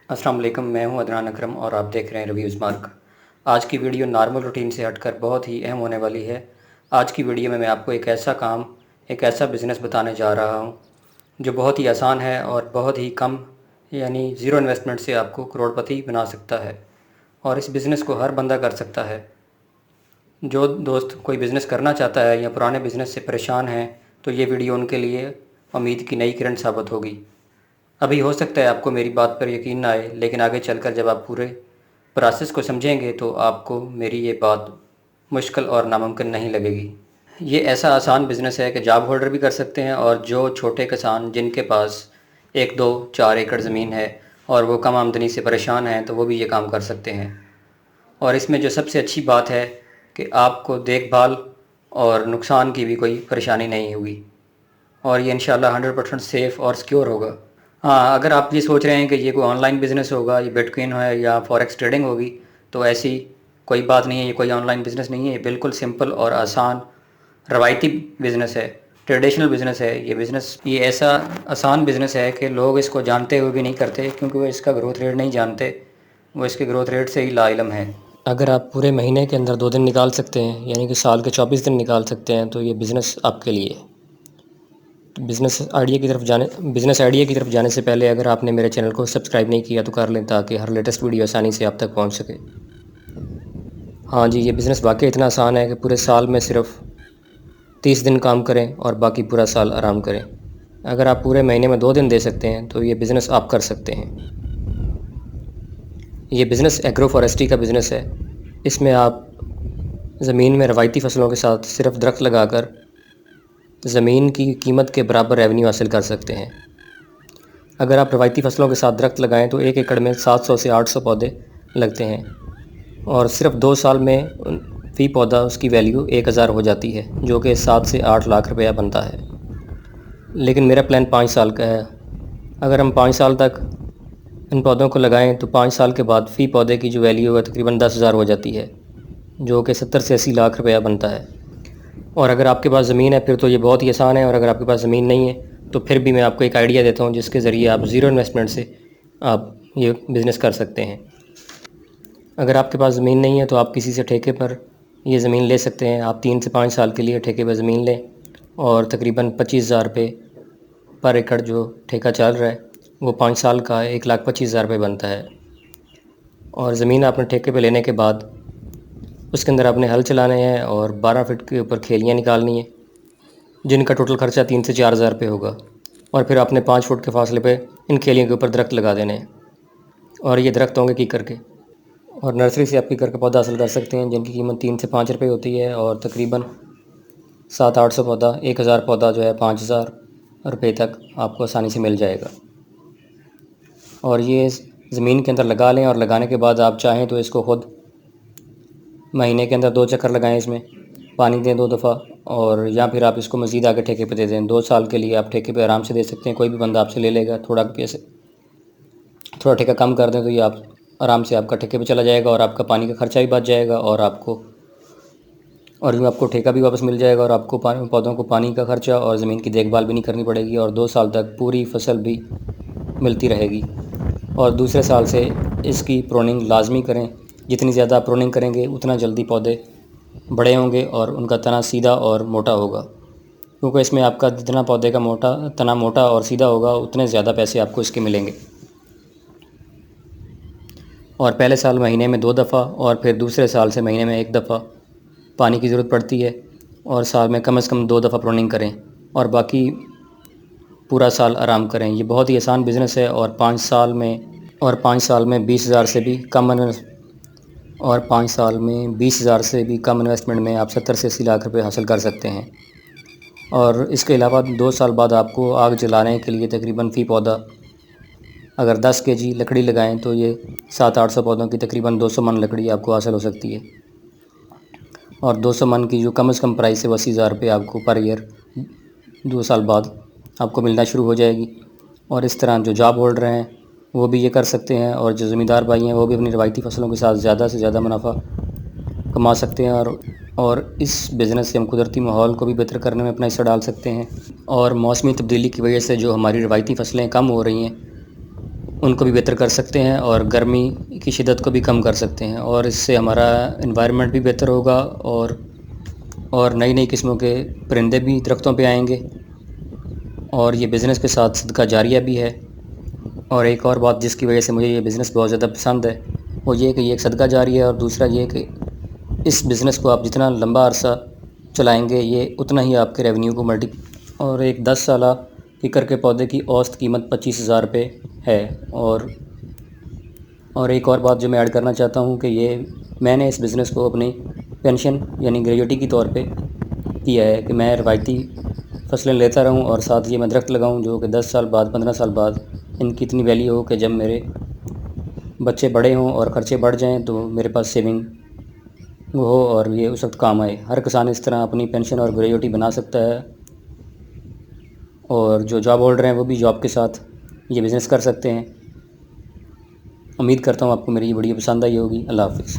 السلام علیکم، میں ہوں عدنان اکرم اور آپ دیکھ رہے ہیں ریویوز مارک۔ آج کی ویڈیو نارمل روٹین سے ہٹ کر بہت ہی اہم ہونے والی ہے۔ آج کی ویڈیو میں آپ کو ایک ایسا بزنس بتانے جا رہا ہوں جو بہت ہی آسان ہے اور بہت ہی کم یعنی زیرو انویسٹمنٹ سے آپ کو کروڑ پتی بنا سکتا ہے، اور اس بزنس کو ہر بندہ کر سکتا ہے۔ جو دوست کوئی بزنس کرنا چاہتا ہے یا پرانے بزنس سے پریشان ہیں تو یہ ویڈیو ان کے لیے امید کی نئی کرن ثابت ہوگی۔ ابھی ہو سکتا ہے آپ کو میری بات پر یقین نہ آئے، لیکن آگے چل کر جب آپ پورے پروسیس کو سمجھیں گے تو آپ کو میری یہ بات مشکل اور ناممکن نہیں لگے گی۔ یہ ایسا آسان بزنس ہے کہ جاب ہولڈر بھی کر سکتے ہیں، اور جو چھوٹے کسان جن کے پاس 1 2 4 ایکڑ زمین ہے اور وہ کم آمدنی سے پریشان ہیں تو وہ بھی یہ کام کر سکتے ہیں۔ اور اس میں جو سب سے اچھی بات ہے کہ آپ کو دیکھ بھال اور نقصان کی بھی کوئی پریشانی نہیں ہوگی، اور یہ انشاءاللہ 100% سیف اور سیکیور ہوگا۔ ہاں، اگر آپ یہ سوچ رہے ہیں کہ یہ کوئی آن لائن بزنس ہوگا، یہ بٹ کوئن ہے یا فوریکس ٹریڈنگ ہوگی، تو ایسی کوئی بات نہیں ہے۔ یہ کوئی آن لائن بزنس نہیں ہے، یہ بالکل سمپل اور آسان روایتی بزنس ہے، ٹریڈیشنل بزنس ہے۔ یہ ایسا آسان بزنس ہے کہ لوگ اس کو جانتے ہوئے بھی نہیں کرتے، کیونکہ وہ اس کا گروتھ ریٹ نہیں جانتے، وہ اس کے گروتھ ریٹ سے ہی لا علم ہے۔ اگر آپ پورے مہینے کے اندر 2 دن نکال سکتے ہیں، یعنی کہ سال کے 24 دن نکال سکتے ہیں، تو یہ بزنس آپ کے لیے ہے۔ بزنس آئیڈیا کی طرف جانے سے پہلے اگر آپ نے میرے چینل کو سبسکرائب نہیں کیا تو کر لیں، تاکہ ہر لیٹسٹ ویڈیو آسانی سے آپ تک پہنچ سکے۔ ہاں جی، یہ بزنس واقعی اتنا آسان ہے کہ پورے سال میں صرف 30 دن کام کریں اور باقی پورا سال آرام کریں۔ اگر آپ پورے مہینے میں 2 دن دے سکتے ہیں تو یہ بزنس آپ کر سکتے ہیں۔ یہ بزنس ایگرو فارسٹری کا بزنس ہے۔ اس میں آپ زمین میں روایتی فصلوں کے ساتھ صرف درخت لگا کر زمین کی قیمت کے برابر ریونیو حاصل کر سکتے ہیں۔ اگر آپ روایتی فصلوں کے ساتھ درخت لگائیں تو 1 ایکڑ میں 700 سے 800 پودے لگتے ہیں، اور صرف 2 سال میں فی پودا اس کی ویلیو 1000 ہو جاتی ہے، جو کہ 7 سے 8 لاکھ روپیہ بنتا ہے۔ لیکن میرا پلان 5 سال کا ہے۔ اگر ہم 5 سال تک ان پودوں کو لگائیں تو 5 سال کے بعد فی پودے کی جو ویلیو ہے تقریباً 10,000 ہو جاتی ہے، جو کہ 70 سے 80 لاکھ روپیہ بنتا ہے۔ اور اگر آپ کے پاس زمین ہے پھر تو یہ بہت ہی آسان ہے، اور اگر آپ کے پاس زمین نہیں ہے تو پھر بھی میں آپ کو ایک آئیڈیا دیتا ہوں جس کے ذریعے آپ زیرو انویسٹمنٹ سے آپ یہ بزنس کر سکتے ہیں۔ اگر آپ کے پاس زمین نہیں ہے تو آپ کسی سے ٹھیکے پر یہ زمین لے سکتے ہیں۔ آپ 3 سے 5 سال کے لیے ٹھیکے پر زمین لیں، اور تقریباً 25,000 روپے پر ایکڑ جو ٹھیکہ چل رہا ہے وہ 5 سال کا 1,25,000 روپے بنتا ہے۔ اور زمین آپ نے ٹھیکے پہ لینے کے بعد اس کے اندر آپ نے ہل چلانے ہیں اور 12 فٹ کے اوپر کھیلیاں نکالنی ہیں، جن کا ٹوٹل خرچہ 3 سے 4,000 روپے ہوگا، اور پھر آپ نے 5 فٹ کے فاصلے پہ ان کھیلیوں کے اوپر درخت لگا دینے ہیں، اور یہ درخت ہوں گے کیکر کے۔ اور نرسری سے آپ کیکر کا پودا حاصل کر سکتے ہیں، جن کی قیمت 3 سے 5 روپے ہوتی ہے، اور تقریباً 700-800 پودا، 1000 پودا جو ہے 5,000 روپے تک آپ کو آسانی سے مل جائے گا۔ اور یہ زمین کے اندر لگا لیں، اور لگانے کے بعد آپ چاہیں تو اس کو خود مہینے کے اندر 2 چکر لگائیں، اس میں پانی دیں 2 دفعہ، اور یا پھر آپ اس کو مزید آگے ٹھیکے پہ دے دیں۔ 2 سال کے لیے آپ ٹھیکے پہ آرام سے دے سکتے ہیں، کوئی بھی بندہ آپ سے لے لے گا۔ تھوڑا ٹھیکہ کم کر دیں تو یہ آپ آرام سے آپ کا ٹھیکے پہ چلا جائے گا، اور آپ کا پانی کا خرچہ بھی بچ جائے گا، اور یوں آپ کو ٹھیکہ بھی واپس مل جائے گا، اور آپ کو پودوں کو پانی کا خرچہ اور زمین کی دیکھ بھال بھی نہیں کرنی پڑے گی، اور 2 سال تک پوری فصل بھی ملتی رہے گی۔ اور دوسرے سال سے اس کی پروننگ لازمی کریں۔ جتنی زیادہ آپ پروننگ کریں گے اتنا جلدی پودے بڑے ہوں گے اور ان کا تنا سیدھا اور موٹا ہوگا، کیونکہ اس میں آپ کا جتنا پودے کا تنا موٹا اور سیدھا ہوگا اتنے زیادہ پیسے آپ کو اس کے ملیں گے۔ اور پہلے سال مہینے میں 2 دفعہ، اور پھر دوسرے سال سے مہینے میں 1 دفعہ پانی کی ضرورت پڑتی ہے، اور سال میں کم از کم 2 دفعہ پروننگ کریں، اور باقی پورا سال آرام کریں۔ یہ بہت ہی آسان بزنس ہے، اور 5 سال میں 20,000 سے بھی کم انویسٹمنٹ میں آپ 70 سے 80 لاکھ روپے حاصل کر سکتے ہیں۔ اور اس کے علاوہ 2 سال بعد آپ کو آگ جلانے کے لیے تقریباً فی پودا اگر 10 کے جی لکڑی لگائیں تو یہ 700-800 پودوں کی تقریباً 200 من لکڑی آپ کو حاصل ہو سکتی ہے، اور 200 من کی جو کم از کم پرائس ہے وہ 80,000 روپے آپ کو پر ایئر 2 سال بعد آپ کو ملنا شروع ہو جائے گی۔ اور اس طرح جو جاب ہولڈر ہیں وہ بھی یہ کر سکتے ہیں، اور جو زمیندار بھائی ہیں وہ بھی اپنی روایتی فصلوں کے ساتھ زیادہ سے زیادہ منافع کما سکتے ہیں، اور اس بزنس سے ہم قدرتی ماحول کو بھی بہتر کرنے میں اپنا حصہ ڈال سکتے ہیں۔ اور موسمی تبدیلی کی وجہ سے جو ہماری روایتی فصلیں کم ہو رہی ہیں ان کو بھی بہتر کر سکتے ہیں اور گرمی کی شدت کو بھی کم کر سکتے ہیں، اور اس سے ہمارا انوائرمنٹ بھی بہتر ہوگا اور نئی نئی قسموں کے پرندے بھی درختوں پہ آئیں گے، اور یہ بزنس کے ساتھ صدقہ جاریہ بھی ہے۔ اور ایک اور بات جس کی وجہ سے مجھے یہ بزنس بہت زیادہ پسند ہے وہ یہ کہ یہ ایک صدقہ جاریہ ہے، اور دوسرا یہ کہ اس بزنس کو آپ جتنا لمبا عرصہ چلائیں گے یہ اتنا ہی آپ کے ریونیو کو اور ایک 10 سالہ ککر کے پودے کی اوسط قیمت 25,000 روپے ہے۔ اور ایک اور بات جو میں ایڈ کرنا چاہتا ہوں کہ میں نے اس بزنس کو اپنی پینشن یعنی گریجوٹی کے طور پہ کیا ہے کہ میں روایتی فصلیں لیتا رہوں اور ساتھ یہ میں درخت لگاؤں جو کہ 10 سال بعد 15 سال بعد ان کی اتنی ویلیو ہو کہ جب میرے بچے بڑے ہوں اور خرچے بڑھ جائیں تو میرے پاس سیونگ ہو اور یہ اس وقت کام آئے۔ ہر کسان اس طرح اپنی پینشن اور گریجوٹی بنا سکتا ہے، اور جو جاب ہولڈر ہیں وہ بھی جاب کے ساتھ یہ بزنس کر سکتے ہیں۔ امید کرتا ہوں آپ کو میری یہ ویڈیو پسند آئی ہوگی۔ اللہ حافظ۔